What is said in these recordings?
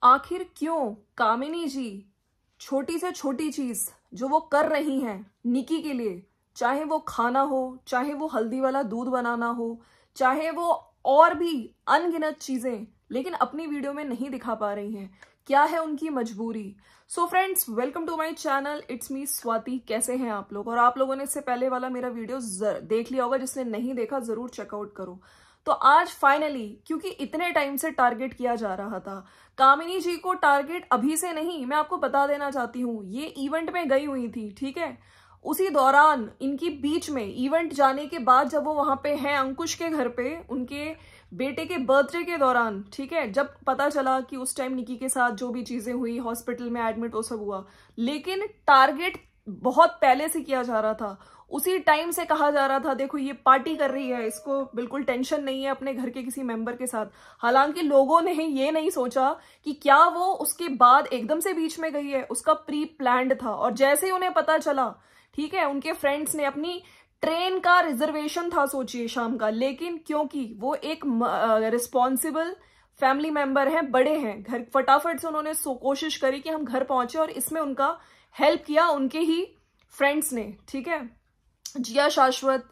आखिर क्यों कामिनी जी छोटी से छोटी चीज जो वो कर रही हैं निकी के लिए, चाहे वो खाना हो, चाहे वो हल्दी वाला दूध बनाना हो, चाहे वो और भी अनगिनत चीजें, लेकिन अपनी वीडियो में नहीं दिखा पा रही हैं। क्या है उनकी मजबूरी? So friends, welcome to my channel, it's me Swati. कैसे हैं आप लोग? और आप लोगों ने इससे पहले वाला मेरा वीडियो देख लिया होगा, जिसने नहीं देखा जरूर चेकआउट करो। तो आज फाइनली, क्योंकि इतने टाइम से टारगेट किया जा रहा था, कामिनी जी को टारगेट अभी से नहीं, मैं आपको बता देना चाहती हूँ, ये इवेंट में गई हुई थी, ठीक है। उसी दौरान इनकी बीच में इवेंट जाने के बाद जब वो वहां पे हैं अंकुश के घर पे, उनके बेटे के बर्थडे के दौरान, ठीक है, जब पता चला कि उस टाइम निकी के साथ जो भी चीजें हुई, हॉस्पिटल में एडमिट वो सब हुआ, लेकिन टारगेट बहुत पहले से किया जा रहा था। उसी टाइम से कहा जा रहा था देखो ये पार्टी कर रही है, इसको बिल्कुल टेंशन नहीं है अपने घर के किसी मेंबर के साथ। हालांकि लोगों ने ये नहीं सोचा कि क्या वो उसके बाद एकदम से बीच में गई है, उसका प्री प्लान्ड था। और जैसे ही उन्हें पता चला, ठीक है, उनके फ्रेंड्स ने अपनी ट्रेन का रिजर्वेशन था, सोचिए, शाम का, लेकिन क्योंकि वो एक रिस्पॉन्सिबल फैमिली मेंबर हैं, बड़े हैं घर, फटाफट से उन्होंने कोशिश करी कि हम घर पहुंचे, और इसमें उनका हेल्प किया उनके ही फ्रेंड्स ने, ठीक है। जिया शाश्वत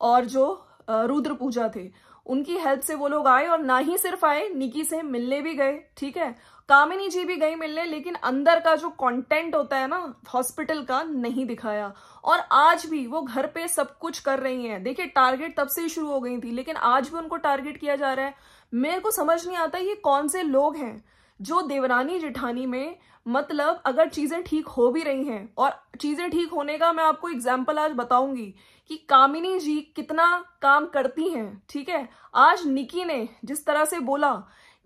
और जो रुद्र पूजा थे, उनकी हेल्प से वो लोग आए, और ना ही सिर्फ आए, निकी से मिलने भी गए, ठीक है। कामिनी जी भी गई मिलने, लेकिन अंदर का जो कंटेंट होता है ना हॉस्पिटल का, नहीं दिखाया। और आज भी वो घर पे सब कुछ कर रही हैं। देखिए, टारगेट तब से ही शुरू हो गई थी, लेकिन आज भी उनको टारगेट किया जा रहा है। मेरे को समझ नहीं आता ये कौन से लोग हैं जो देवरानी जेठानी में, मतलब अगर चीजें ठीक हो भी रही हैं, और चीजें ठीक होने का मैं आपको एग्जाम्पल आज बताऊंगी कि कामिनी जी कितना काम करती हैं, ठीक है। आज निकी ने जिस तरह से बोला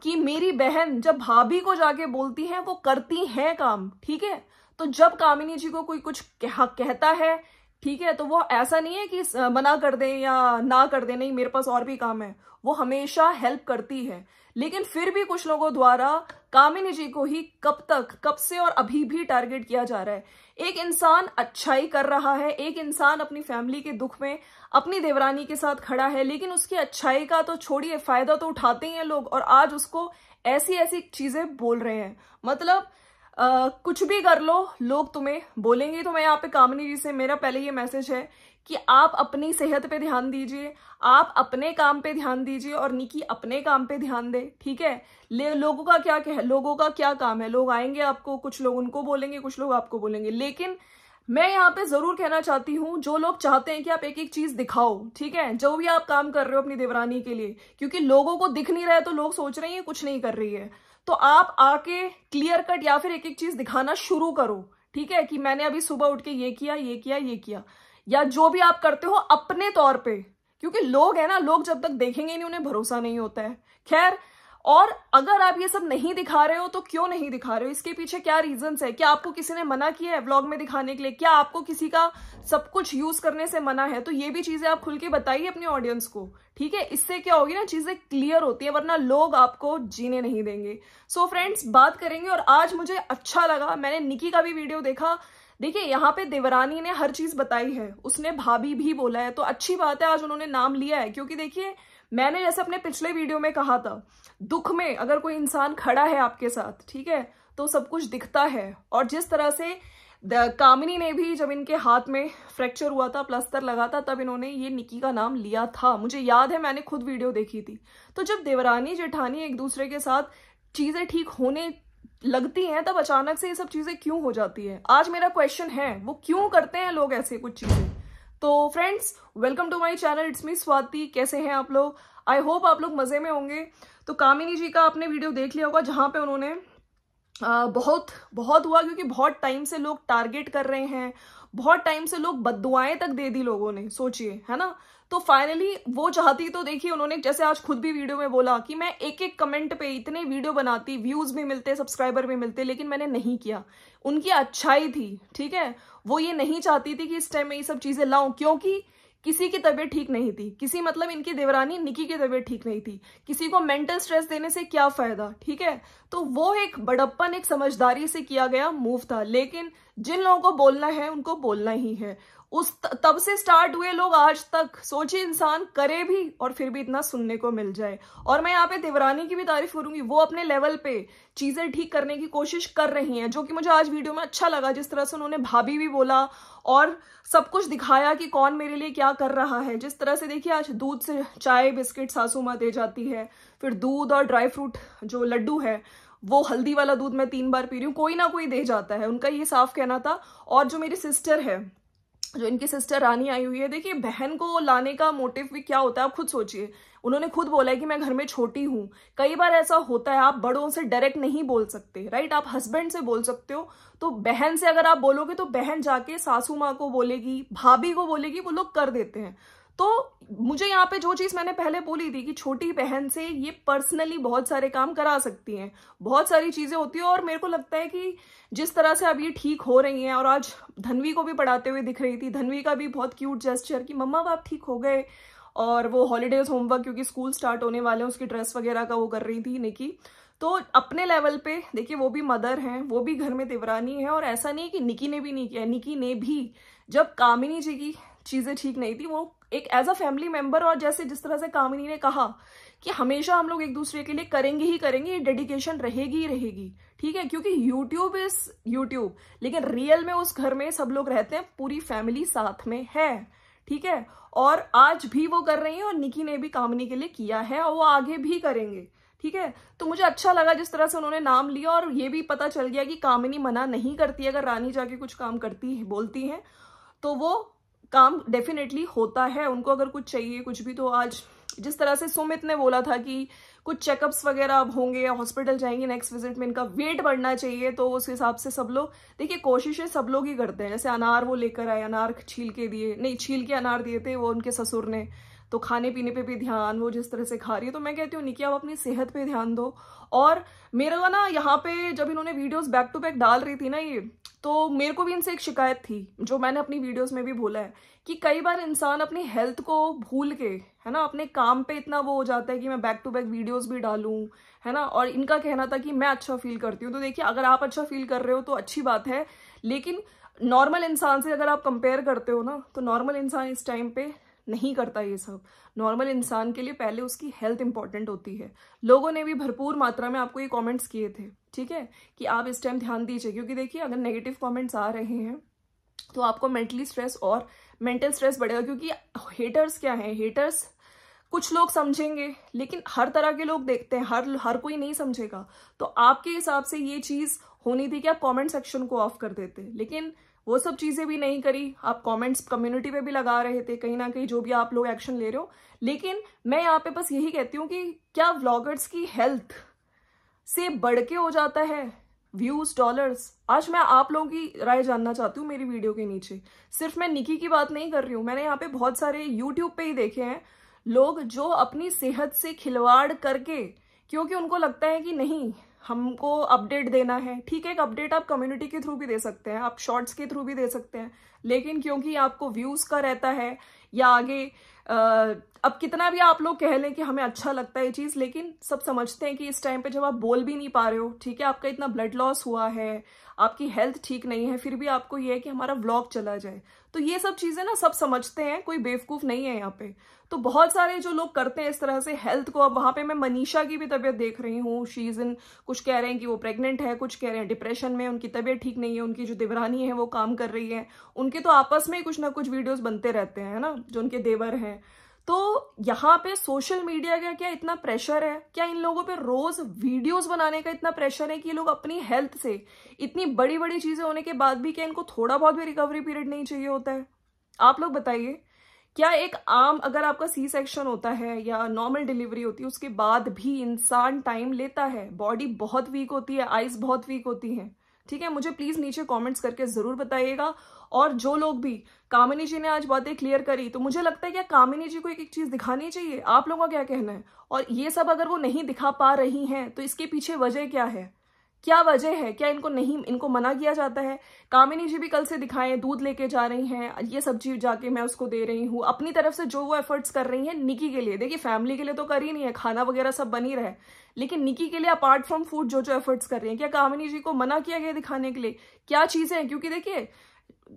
कि मेरी बहन जब भाभी को जाके बोलती है वो करती हैं काम, ठीक है। तो जब कामिनी जी को कोई कुछ कहता है, ठीक है, तो वो ऐसा नहीं है कि मना कर दें या ना कर दें, नहीं मेरे पास और भी काम है, वो हमेशा हेल्प करती है। लेकिन फिर भी कुछ लोगों द्वारा कामिनी जी को ही कब से और अभी भी टारगेट किया जा रहा है। एक इंसान अच्छाई कर रहा है, एक इंसान अपनी फैमिली के दुख में अपनी देवरानी के साथ खड़ा है, लेकिन उसकी अच्छाई का तो छोड़िए, फायदा तो उठाते ही हैं लोग, और आज उसको ऐसी ऐसी चीजें बोल रहे हैं। मतलब कुछ भी कर लो, लोग तुम्हें बोलेंगे। तो मैं यहाँ पे कामिनी जी से मेरा पहले ये मैसेज है कि आप अपनी सेहत पे ध्यान दीजिए, आप अपने काम पे ध्यान दीजिए, और निकी अपने काम पे ध्यान दे, ठीक है। लोगों का क्या काम है, लोग आएंगे आपको, कुछ लोग उनको बोलेंगे, कुछ लोग आपको बोलेंगे। लेकिन मैं यहाँ पे जरूर कहना चाहती हूँ, जो लोग चाहते हैं कि आप एक एक चीज दिखाओ, ठीक है, जो भी आप काम कर रहे हो अपनी देवरानी के लिए, क्योंकि लोगों को दिख नहीं रहा है तो लोग सोच रहे हैं कुछ नहीं कर रही है, तो आप आके क्लियर कट या फिर एक एक चीज दिखाना शुरू करो, ठीक है, कि मैंने अभी सुबह उठ के ये किया, ये किया, ये किया, या जो भी आप करते हो अपने तौर पे। क्योंकि लोग है ना, लोग जब तक देखेंगे नहीं उन्हें भरोसा नहीं होता है। खैर, और अगर आप ये सब नहीं दिखा रहे हो तो क्यों नहीं दिखा रहे हो, इसके पीछे क्या रीजंस है? क्या आपको किसी ने मना किया है व्लॉग में दिखाने के लिए? क्या आपको किसी का सब कुछ यूज करने से मना है? तो ये भी चीजें आप खुल के बताइए अपनी ऑडियंस को, ठीक है। इससे क्या होगी ना, चीजें क्लियर होती है, वरना लोग आपको जीने नहीं देंगे। सो फ्रेंड्स, बात करेंगे। और आज मुझे अच्छा लगा, मैंने निकी का भी वीडियो देखा। देखिए, यहाँ पे देवरानी ने हर चीज बताई है, उसने भाभी भी बोला है, तो अच्छी बात है आज उन्होंने नाम लिया है। क्योंकि देखिए, मैंने जैसे अपने पिछले वीडियो में कहा था, दुख में अगर कोई इंसान खड़ा है आपके साथ, ठीक है, तो सब कुछ दिखता है। और जिस तरह से कामिनी ने भी, जब इनके हाथ में फ्रैक्चर हुआ था, प्लास्टर लगा था, तब इन्होंने ये निकी का नाम लिया था, मुझे याद है, मैंने खुद वीडियो देखी थी। तो जब देवरानी जेठानी एक दूसरे के साथ चीजें ठीक होने लगती हैं, तब अचानक से ये सब चीजें क्यों हो जाती है? आज मेरा क्वेश्चन है, वो क्यों करते हैं लोग ऐसे कुछ चीजें? तो friends, welcome to my channel, it's me Swati. कैसे हैं आप लोग? आई होप आप लोग मजे में होंगे। तो कामिनी जी का आपने वीडियो देख लिया होगा, जहां पे उन्होंने बहुत हुआ, क्योंकि बहुत टाइम से लोग टारगेट कर रहे हैं, बहुत टाइम से लोग बद्दुआएं तक दे दी लोगों ने, सोचिए, है ना। तो फाइनली वो चाहती, तो देखिए उन्होंने जैसे आज खुद भी वीडियो में बोला कि मैं एक एक कमेंट पे इतने वीडियो बनाती, व्यूज भी मिलते, सब्सक्राइबर भी मिलते, लेकिन मैंने नहीं किया। उनकी अच्छाई थी, ठीक है, वो ये नहीं चाहती थी कि इस टाइम में ये सब चीजें लाऊं, क्योंकि किसी की तबीयत ठीक नहीं थी, किसी, मतलब इनकी देवरानी निकी की तबीयत ठीक नहीं थी, किसी को मेंटल स्ट्रेस देने से क्या फायदा, ठीक है। तो वो एक बड़प्पन, एक समझदारी से किया गया मूव था। लेकिन जिन लोगों को बोलना है उनको बोलना ही है, तब से स्टार्ट हुए लोग आज तक। सोचिए इंसान करे भी और फिर भी इतना सुनने को मिल जाए। और मैं यहाँ पे देवरानी की भी तारीफ करूंगी, वो अपने लेवल पे चीजें ठीक करने की कोशिश कर रही हैं, जो कि मुझे आज वीडियो में अच्छा लगा। जिस तरह से उन्होंने भाभी भी बोला और सब कुछ दिखाया कि कौन मेरे लिए क्या कर रहा है। जिस तरह से देखिए आज दूध से चाय बिस्किट सासू माँ दे जाती है, फिर दूध और ड्राई फ्रूट जो लड्डू है वो हल्दी वाला दूध मैं 3 बार पी रही हूँ, कोई ना कोई दे जाता है, उनका ये साफ कहना था। और जो मेरी सिस्टर है, जो इनकी सिस्टर रानी आई हुई है, देखिए बहन को लाने का मोटिव भी क्या होता है आप खुद सोचिए। उन्होंने खुद बोला है कि मैं घर में छोटी हूं। कई बार ऐसा होता है आप बड़ों से डायरेक्ट नहीं बोल सकते, राइट? आप हस्बैंड से बोल सकते हो, तो बहन से अगर आप बोलोगे तो बहन जाके सासू माँ को बोलेगी, भाभी को बोलेगी, वो लोग कर देते हैं। तो मुझे यहाँ पे जो चीज मैंने पहले बोली थी कि छोटी बहन से ये पर्सनली बहुत सारे काम करा सकती हैं, बहुत सारी चीजें होती है। और मेरे को लगता है कि जिस तरह से अब ये ठीक हो रही हैं, और आज धनवी को भी पढ़ाते हुए दिख रही थी, धनवी का भी बहुत क्यूट जेस्चर कि मम्मा आप ठीक हो गए। और वो हॉलीडेज होमवर्क, क्योंकि स्कूल स्टार्ट होने वाले हैं, उसकी ड्रेस वगैरह का वो कर रही थी निकी। तो अपने लेवल पे देखिए वो भी मदर हैं, वो भी घर में देवरानी है। और ऐसा नहीं है कि निकी ने भी नहीं किया, निकी ने भी, जब कामिनी जी की चीजें ठीक नहीं थी, वो एक एज अ फैमिली मेंबर, और जैसे जिस तरह से कामिनी ने कहा कि हमेशा हम लोग एक दूसरे के लिए करेंगे ही करेंगे, ये डेडिकेशन रहेगी ही रहेगी, ठीक है? क्योंकि यूट्यूब इज यूट्यूब, लेकिन रियल में उस घर में सब लोग रहते हैं, पूरी फैमिली साथ में है, ठीक है? और आज भी वो कर रही है, और निकी ने भी कामिनी के लिए किया है, और वो आगे भी करेंगे, ठीक है? तो मुझे अच्छा लगा जिस तरह से उन्होंने नाम लिया, और ये भी पता चल गया कि कामिनी मना नहीं करती। अगर रानी जाके कुछ काम करती है, बोलती है, तो वो काम डेफिनेटली होता है। उनको अगर कुछ चाहिए कुछ भी, तो आज जिस तरह से सुमित ने बोला था कि कुछ चेकअप्स वगैरह अब होंगे या हॉस्पिटल जाएंगे नेक्स्ट विजिट में, इनका वेट बढ़ना चाहिए, तो उस हिसाब से सब लोग देखिए कोशिशें सब लोग ही करते हैं। जैसे अनार वो लेकर आए, अनार छील के दिए, नहीं छील के अनार दिए थे वो उनके ससुर ने, तो खाने पीने पे भी ध्यान, वो जिस तरह से खा रही है। तो मैं कहती हूँ निकी आप अपनी सेहत पे ध्यान दो। और मेरा ना यहाँ पे जब इन्होंने वीडियोस बैक टू बैक डाल रही थी ना ये, तो मेरे को भी इनसे एक शिकायत थी, जो मैंने अपनी वीडियोस में भी बोला है, कि कई बार इंसान अपनी हेल्थ को भूल के, है ना, अपने काम पे इतना वो हो जाता है कि मैं बैक टू बैक वीडियोस भी डालूं, है ना। और इनका कहना था कि मैं अच्छा फील करती हूँ। तो देखिए अगर आप अच्छा फील कर रहे हो तो अच्छी बात है, लेकिन नॉर्मल इंसान से अगर आप कंपेयर करते हो ना, तो नॉर्मल इंसान इस टाइम पे नहीं करता ये सब। नॉर्मल इंसान के लिए पहले उसकी हेल्थ इंपॉर्टेंट होती है। लोगों ने भी भरपूर मात्रा में आपको ये कमेंट्स किए थे, ठीक है, कि आप इस टाइम ध्यान दीजिए, क्योंकि देखिए अगर नेगेटिव कमेंट्स आ रहे हैं तो आपको मेंटली स्ट्रेस और मेंटल स्ट्रेस बढ़ेगा। क्योंकि हेटर्स क्या है, हेटर्स कुछ लोग समझेंगे, लेकिन हर तरह के लोग देखते हैं, हर कोई नहीं समझेगा। तो आपके हिसाब से ये चीज होनी थी कि आप कमेंट सेक्शन को ऑफ कर देते, लेकिन वो सब चीजें भी नहीं करी। आप कमेंट्स कम्युनिटी पे भी लगा रहे थे, कहीं ना कहीं जो भी आप लोग एक्शन ले रहे हो। लेकिन मैं यहाँ पे बस यही कहती हूँ कि क्या व्लॉगर्स की हेल्थ से बढ़ के हो जाता है व्यूज, डॉलर्स? आज मैं आप लोगों की राय जानना चाहती हूँ मेरी वीडियो के नीचे। सिर्फ मैं निकी की बात नहीं कर रही हूँ, मैंने यहाँ पे बहुत सारे यूट्यूब पे ही देखे हैं लोग जो अपनी सेहत से खिलवाड़ करके, क्योंकि उनको लगता है कि नहीं हमको अपडेट देना है। ठीक है, एक अपडेट आप कम्युनिटी के थ्रू भी दे सकते हैं, आप शॉर्ट्स के थ्रू भी दे सकते हैं, लेकिन क्योंकि आपको व्यूज का रहता है या आगे अब कितना भी आप लोग कह लें कि हमें अच्छा लगता है ये चीज, लेकिन सब समझते हैं कि इस टाइम पे जब आप बोल भी नहीं पा रहे हो, ठीक है, आपका इतना ब्लड लॉस हुआ है, आपकी हेल्थ ठीक नहीं है, फिर भी आपको ये है कि हमारा व्लॉग चला जाए। तो ये सब चीजें ना सब समझते हैं, कोई बेवकूफ नहीं है यहाँ पे। तो बहुत सारे जो लोग करते हैं इस तरह से हेल्थ को। अब वहां पे मैं मनीषा की भी तबीयत देख रही हूँ, शी इज इन, कुछ कह रहे हैं कि वो प्रेग्नेंट है, कुछ कह रहे हैं डिप्रेशन में, उनकी तबीयत ठीक नहीं है। उनकी जो देवरानी है वो काम कर रही है, उनके तो आपस में ही कुछ ना कुछ वीडियोस बनते रहते हैं, है ना, जो उनके देवर हैं। तो यहाँ पे सोशल मीडिया का क्या इतना प्रेशर है? क्या इन लोगों पे रोज वीडियोस बनाने का इतना प्रेशर है कि ये लोग अपनी हेल्थ से, इतनी बड़ी बड़ी चीजें होने के बाद भी क्या इनको थोड़ा बहुत भी रिकवरी पीरियड नहीं चाहिए होता है? आप लोग बताइए। क्या एक आम, अगर आपका सी सेक्शन होता है या नॉर्मल डिलीवरी होती है, उसके बाद भी इंसान टाइम लेता है, बॉडी बहुत वीक होती है, आइज बहुत वीक होती है, ठीक है? मुझे प्लीज नीचे कमेंट्स करके जरूर बताइएगा। और जो लोग भी, कामिनी जी ने आज बातें क्लियर करी, तो मुझे लगता है कि कामिनी जी को एक एक चीज दिखानी चाहिए। आप लोगों का क्या कहना है? और ये सब अगर वो नहीं दिखा पा रही हैं तो इसके पीछे वजह क्या है? क्या वजह है? क्या इनको मना किया जाता है? कामिनी जी भी कल से दिखाएं, दूध लेके जा रही हैं, ये सब्जी जाके मैं उसको दे रही हूँ, अपनी तरफ से जो वो एफर्ट्स कर रही हैं निकी के लिए। देखिए फैमिली के लिए तो कर ही नहीं है, खाना वगैरह सब बन ही रहा है, लेकिन निकी के लिए अपार्ट फ्रॉम फूड जो जो एफर्ट्स कर रही है, क्या कामिनी जी को मना किया गया दिखाने के लिए? क्या चीजें हैं? क्योंकि देखिए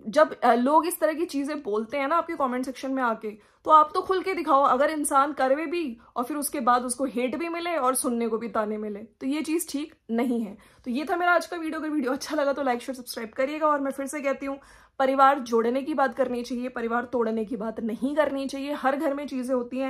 जब लोग इस तरह की चीजें बोलते हैं ना आपके कमेंट सेक्शन में आके, तो आप तो खुल के दिखाओ। अगर इंसान करे भी और फिर उसके बाद उसको हेट भी मिले और सुनने को भी ताने मिले, तो ये चीज ठीक नहीं है। तो ये था मेरा आज का वीडियो। अगर वीडियो अच्छा लगा तो लाइक शेयर सब्सक्राइब करिएगा। और मैं फिर से कहती हूँ, परिवार जोड़ने की बात करनी चाहिए, परिवार तोड़ने की बात नहीं करनी चाहिए। हर घर में चीजें होती हैं।